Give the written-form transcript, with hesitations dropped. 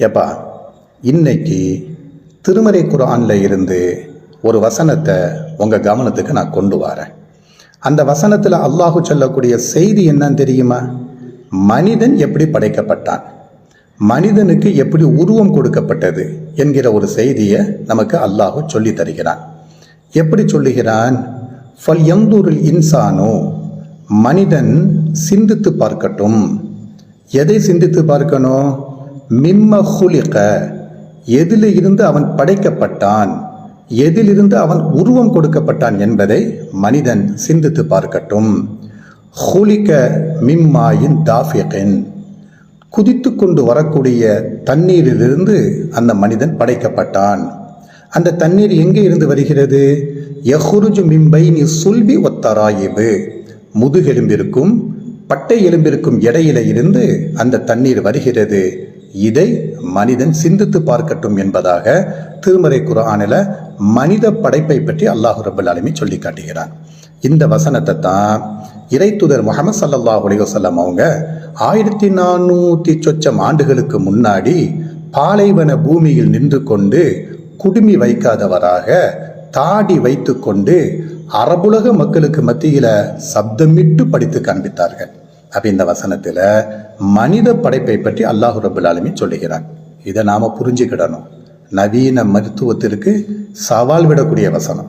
ஏப்பா, இன்னைக்கு திருமறை குர்ஆன்ல இருந்து ஒரு வசனத்தை உங்கள் கவனத்துக்கு நான் கொண்டு வரேன். அந்த வசனத்தில் அல்லாஹு சொல்லக்கூடிய செய்தி என்னன்னு தெரியுமா? மனிதன் எப்படி படைக்கப்பட்டான், மனிதனுக்கு எப்படி உருவம் கொடுக்கப்பட்டது என்கிற ஒரு செய்தியை நமக்கு அல்லாஹு சொல்லி தருகிறான். எப்படி சொல்லுகிறான்? ஃபல் யந்தூரில் இன்சானோ, மனிதன் சிந்தித்து பார்க்கட்டும். எதை சிந்தித்து பார்க்கணும்? மிம்ம ஹுலிக, எதில் இருந்து அவன் படைக்கப்பட்டான், எதிலிருந்து அவன் உருவம் கொடுக்கப்பட்டான் என்பதை மனிதன் சிந்தித்து பார்க்கட்டும். ஹுலிக மிம்மாயின் தாஃபிகின், குதித்து கொண்டு வரக்கூடிய தண்ணீரிலிருந்து அந்த மனிதன் படைக்கப்பட்டான். அந்த தண்ணீர் எங்கே இருந்து வருகிறது? யஹ்ருஜு மின் பைனி சுல்பி வத்தராயிபு, முதுகெலும்பிற்கும் பட்டை எலும்பிற்கும் இடையில இருந்து அந்த தண்ணீர் வருகிறது. இதை மனிதன் சிந்தித்து பார்க்கட்டும் என்பதாக திருமறை குர்ஆனில் மனித படைப்பை பற்றி அல்லாஹ் ரப்பல் ஆலமீன் சொல்லி காட்டுகிறான். இந்த வசனத்தை தான் இறைத்தூதர் முஹம்மது ஸல்லல்லாஹு அலைஹி வஸல்லம் அவங்க 1400 சொச்சம் ஆண்டுகளுக்கு முன்னாடி பாலைவன பூமியில் நின்று கொண்டு குடுமி வைக்காதவராக தாடி வைத்து கொண்டு அரபுலக மக்களுக்கு மத்தியில சப்தமிட்டு படித்து காண்பித்தார்கள். அப்ப இந்த வசனத்துல மனித படைப்பை பற்றி அல்லாஹ் ரப்பல் ஆலமீன் சொல்லுகிறான். இதை நாம புரிஞ்சுக்கிடணும். நவீன மருத்துவத்திற்கு சவால் விடக்கூடிய வசனம்.